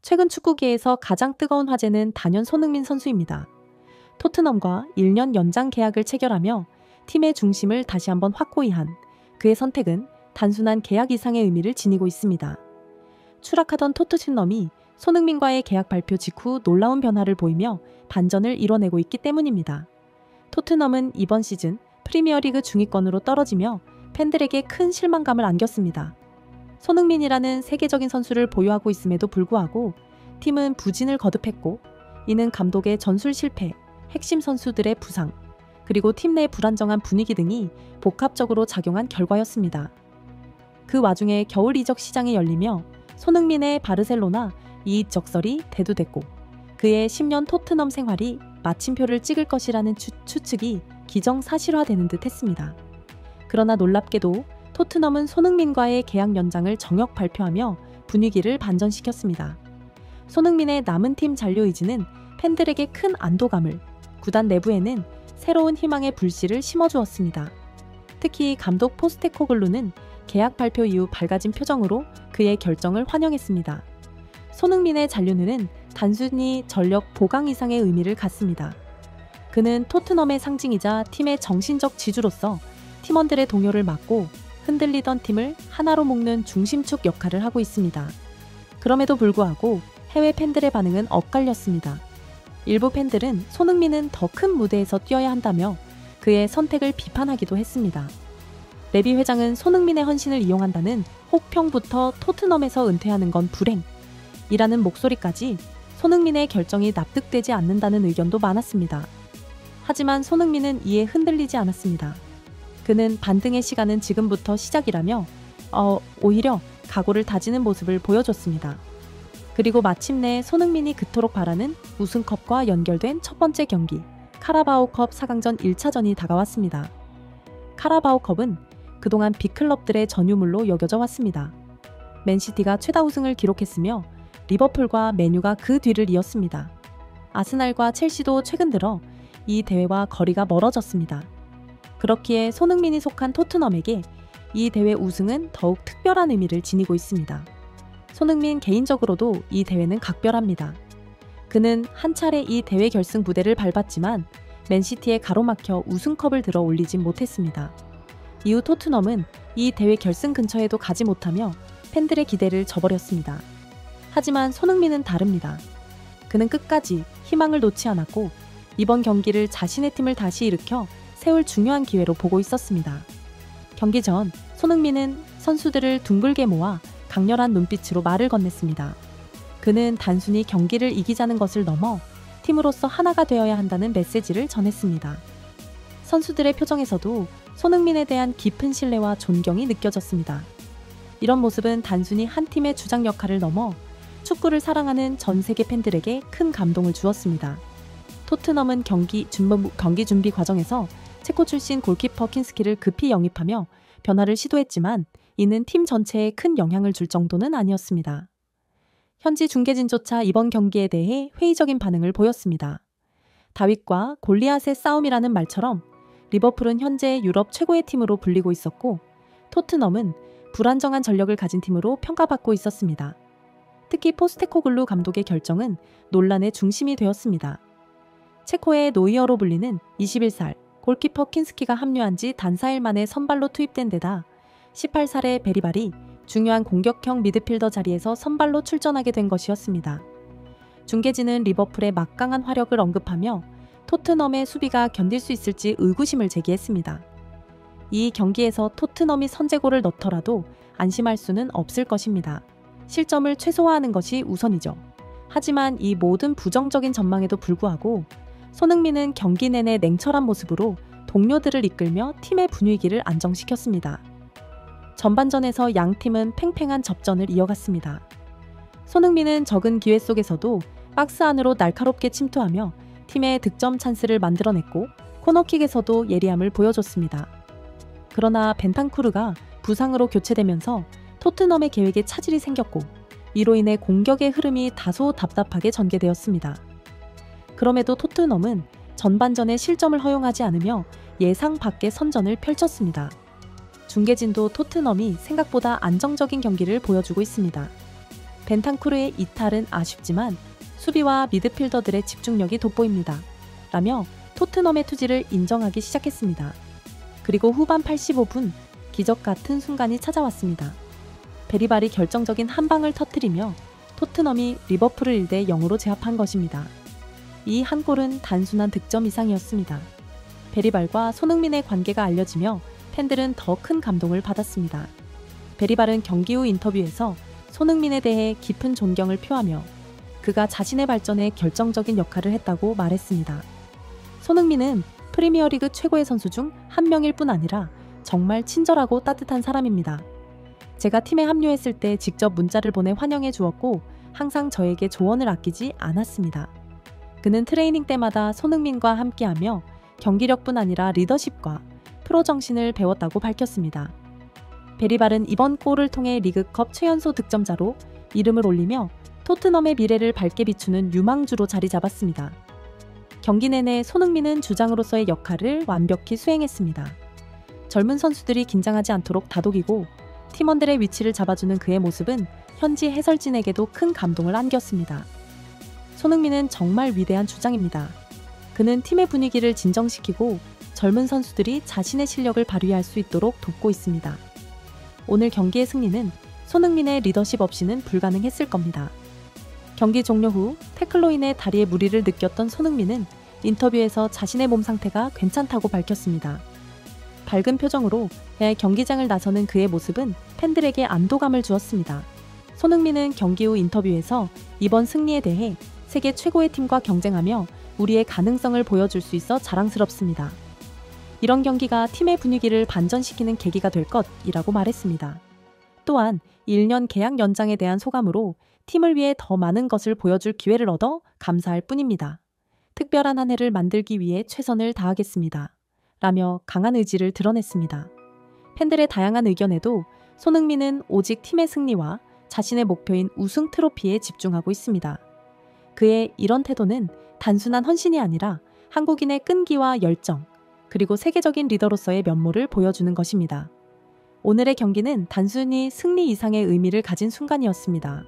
최근 축구계에서 가장 뜨거운 화제는 단연 손흥민 선수입니다. 토트넘과 1년 연장 계약을 체결하며 팀의 중심을 다시 한번 확고히 한 그의 선택은 단순한 계약 이상의 의미를 지니고 있습니다. 추락하던 토트넘이 손흥민과의 계약 발표 직후 놀라운 변화를 보이며 반전을 이뤄내고 있기 때문입니다. 토트넘은 이번 시즌 프리미어리그 중위권으로 떨어지며 팬들에게 큰 실망감을 안겼습니다. 손흥민이라는 세계적인 선수를 보유하고 있음에도 불구하고 팀은 부진을 거듭했고, 이는 감독의 전술 실패, 핵심 선수들의 부상, 그리고 팀 내 불안정한 분위기 등이 복합적으로 작용한 결과였습니다. 그 와중에 겨울 이적 시장이 열리며 손흥민의 바르셀로나 이적 적설이 대두됐고, 그의 10년 토트넘 생활이 마침표를 찍을 것이라는 추측이 기정사실화되는 듯 했습니다. 그러나 놀랍게도 토트넘은 손흥민과의 계약 연장을 정역 발표하며 분위기를 반전시켰습니다. 손흥민의 남은 팀 잔류 의지는 팬들에게 큰 안도감을, 구단 내부에는 새로운 희망의 불씨를 심어주었습니다. 특히 감독 포스테코글루는 계약 발표 이후 밝아진 표정으로 그의 결정을 환영했습니다. 손흥민의 잔류는 단순히 전력 보강 이상의 의미를 갖습니다. 그는 토트넘의 상징이자 팀의 정신적 지주로서 팀원들의 동요를 맡고 흔들리던 팀을 하나로 묶는 중심축 역할을 하고 있습니다. 그럼에도 불구하고 해외 팬들의 반응은 엇갈렸습니다. 일부 팬들은 손흥민은 더 큰 무대에서 뛰어야 한다며 그의 선택을 비판하기도 했습니다. 레비 회장은 손흥민의 헌신을 이용한다는 혹평부터 토트넘에서 은퇴하는 건 불행이라는 목소리까지 손흥민의 결정이 납득되지 않는다는 의견도 많았습니다. 하지만 손흥민은 이에 흔들리지 않았습니다. 그는 반등의 시간은 지금부터 시작이라며 오히려 각오를 다지는 모습을 보여줬습니다. 그리고 마침내 손흥민이 그토록 바라는 우승컵과 연결된 첫 번째 경기, 카라바오컵 4강전 1차전이 다가왔습니다. 카라바오컵은 그동안 빅클럽들의 전유물로 여겨져 왔습니다. 맨시티가 최다 우승을 기록했으며 리버풀과 맨유가 그 뒤를 이었습니다. 아스날과 첼시도 최근 들어 이 대회와 거리가 멀어졌습니다. 그렇기에 손흥민이 속한 토트넘에게 이 대회 우승은 더욱 특별한 의미를 지니고 있습니다. 손흥민 개인적으로도 이 대회는 각별합니다. 그는 한 차례 이 대회 결승 무대를 밟았지만 맨시티에 가로막혀 우승컵을 들어 올리진 못했습니다. 이후 토트넘은 이 대회 결승 근처에도 가지 못하며 팬들의 기대를 저버렸습니다. 하지만 손흥민은 다릅니다. 그는 끝까지 희망을 놓지 않았고 이번 경기를 자신의 팀을 다시 일으켜 세울 중요한 기회로 보고 있었습니다. 경기 전 손흥민은 선수들을 둥글게 모아 강렬한 눈빛으로 말을 건넸습니다. 그는 단순히 경기를 이기자는 것을 넘어 팀으로서 하나가 되어야 한다는 메시지를 전했습니다. 선수들의 표정에서도 손흥민에 대한 깊은 신뢰와 존경이 느껴졌습니다. 이런 모습은 단순히 한 팀의 주장 역할을 넘어 축구를 사랑하는 전 세계 팬들에게 큰 감동을 주었습니다. 토트넘은 경기 준비 과정에서 체코 출신 골키퍼 킨스키를 급히 영입하며 변화를 시도했지만 이는 팀 전체에 큰 영향을 줄 정도는 아니었습니다. 현지 중계진조차 이번 경기에 대해 회의적인 반응을 보였습니다. 다윗과 골리앗의 싸움이라는 말처럼 리버풀은 현재 유럽 최고의 팀으로 불리고 있었고 토트넘은 불안정한 전력을 가진 팀으로 평가받고 있었습니다. 특히 포스테코글루 감독의 결정은 논란의 중심이 되었습니다. 체코의 노이어로 불리는 21살 골키퍼 킨스키가 합류한 지 단 4일 만에 선발로 투입된 데다 18살의 베리발이 중요한 공격형 미드필더 자리에서 선발로 출전하게 된 것이었습니다. 중계진은 리버풀의 막강한 화력을 언급하며 토트넘의 수비가 견딜 수 있을지 의구심을 제기했습니다. 이 경기에서 토트넘이 선제골을 넣더라도 안심할 수는 없을 것입니다. 실점을 최소화하는 것이 우선이죠. 하지만 이 모든 부정적인 전망에도 불구하고 손흥민은 경기 내내 냉철한 모습으로 동료들을 이끌며 팀의 분위기를 안정시켰습니다. 전반전에서 양 팀은 팽팽한 접전을 이어갔습니다. 손흥민은 적은 기회 속에서도 박스 안으로 날카롭게 침투하며 팀의 득점 찬스를 만들어냈고 코너킥에서도 예리함을 보여줬습니다. 그러나 벤탄쿠르가 부상으로 교체되면서 토트넘의 계획에 차질이 생겼고 이로 인해 공격의 흐름이 다소 답답하게 전개되었습니다. 그럼에도 토트넘은 전반전에 실점을 허용하지 않으며 예상 밖의 선전을 펼쳤습니다. 중계진도 토트넘이 생각보다 안정적인 경기를 보여주고 있습니다. 벤탄쿠르의 이탈은 아쉽지만 수비와 미드필더들의 집중력이 돋보입니다. 라며 토트넘의 투지를 인정하기 시작했습니다. 그리고 후반 85분 기적 같은 순간이 찾아왔습니다. 베리발이 결정적인 한 방을 터뜨리며 토트넘이 리버풀을 1대 0으로 제압한 것입니다. 이 한 골은 단순한 득점 이상이었습니다. 베리발과 손흥민의 관계가 알려지며 팬들은 더 큰 감동을 받았습니다. 베리발은 경기 후 인터뷰에서 손흥민에 대해 깊은 존경을 표하며 그가 자신의 발전에 결정적인 역할을 했다고 말했습니다. 손흥민은 프리미어리그 최고의 선수 중 한 명일 뿐 아니라 정말 친절하고 따뜻한 사람입니다. 제가 팀에 합류했을 때 직접 문자를 보내 환영해 주었고 항상 저에게 조언을 아끼지 않았습니다. 그는 트레이닝 때마다 손흥민과 함께하며 경기력뿐 아니라 리더십과 프로 정신을 배웠다고 밝혔습니다. 베리발은 이번 골을 통해 리그컵 최연소 득점자로 이름을 올리며 토트넘의 미래를 밝게 비추는 유망주로 자리 잡았습니다. 경기 내내 손흥민은 주장으로서의 역할을 완벽히 수행했습니다. 젊은 선수들이 긴장하지 않도록 다독이고 팀원들의 위치를 잡아주는 그의 모습은 현지 해설진에게도 큰 감동을 안겼습니다. 손흥민은 정말 위대한 주장입니다. 그는 팀의 분위기를 진정시키고 젊은 선수들이 자신의 실력을 발휘할 수 있도록 돕고 있습니다. 오늘 경기의 승리는 손흥민의 리더십 없이는 불가능했을 겁니다. 경기 종료 후 태클로 인해 다리에 무리를 느꼈던 손흥민은 인터뷰에서 자신의 몸 상태가 괜찮다고 밝혔습니다. 밝은 표정으로 경기장을 나서는 그의 모습은 팬들에게 안도감을 주었습니다. 손흥민은 경기 후 인터뷰에서 이번 승리에 대해 세계 최고의 팀과 경쟁하며 우리의 가능성을 보여줄 수 있어 자랑스럽습니다. 이런 경기가 팀의 분위기를 반전시키는 계기가 될 것이라고 말했습니다. 또한 1년 계약 연장에 대한 소감으로 팀을 위해 더 많은 것을 보여줄 기회를 얻어 감사할 뿐입니다. 특별한 한 해를 만들기 위해 최선을 다하겠습니다. 라며 강한 의지를 드러냈습니다. 팬들의 다양한 의견에도 손흥민은 오직 팀의 승리와 자신의 목표인 우승 트로피에 집중하고 있습니다. 그의 이런 태도는 단순한 헌신이 아니라 한국인의 끈기와 열정, 그리고 세계적인 리더로서의 면모를 보여주는 것입니다. 오늘의 경기는 단순히 승리 이상의 의미를 가진 순간이었습니다.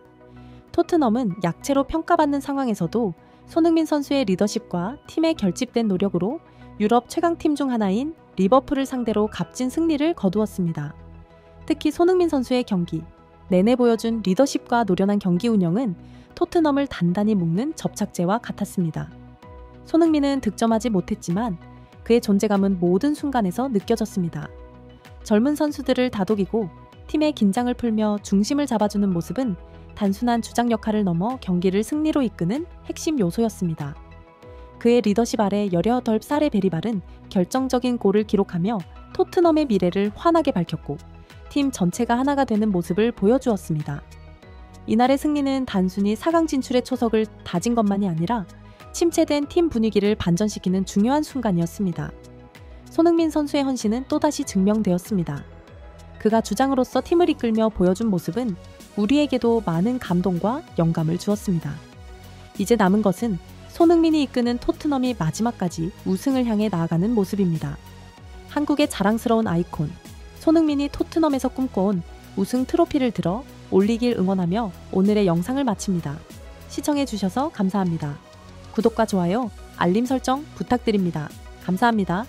토트넘은 약체로 평가받는 상황에서도 손흥민 선수의 리더십과 팀의 결집된 노력으로 유럽 최강팀 중 하나인 리버풀을 상대로 값진 승리를 거두었습니다. 특히 손흥민 선수의 경기 내내 보여준 리더십과 노련한 경기 운영은 토트넘을 단단히 묶는 접착제와 같았습니다. 손흥민은 득점하지 못했지만 그의 존재감은 모든 순간에서 느껴졌습니다. 젊은 선수들을 다독이고 팀의 긴장을 풀며 중심을 잡아주는 모습은 단순한 주장 역할을 넘어 경기를 승리로 이끄는 핵심 요소였습니다. 그의 리더십 아래 18살의 베리발은 결정적인 골을 기록하며 토트넘의 미래를 환하게 밝혔고 팀 전체가 하나가 되는 모습을 보여주었습니다. 이날의 승리는 단순히 4강 진출의 초석을 다진 것만이 아니라 침체된 팀 분위기를 반전시키는 중요한 순간이었습니다. 손흥민 선수의 헌신은 또다시 증명되었습니다. 그가 주장으로서 팀을 이끌며 보여준 모습은 우리에게도 많은 감동과 영감을 주었습니다. 이제 남은 것은 손흥민이 이끄는 토트넘이 마지막까지 우승을 향해 나아가는 모습입니다. 한국의 자랑스러운 아이콘, 손흥민이 토트넘에서 꿈꿔온 우승 트로피를 들어 올리길 응원하며 오늘의 영상을 마칩니다. 시청해주셔서 감사합니다. 구독과 좋아요, 알림 설정 부탁드립니다. 감사합니다.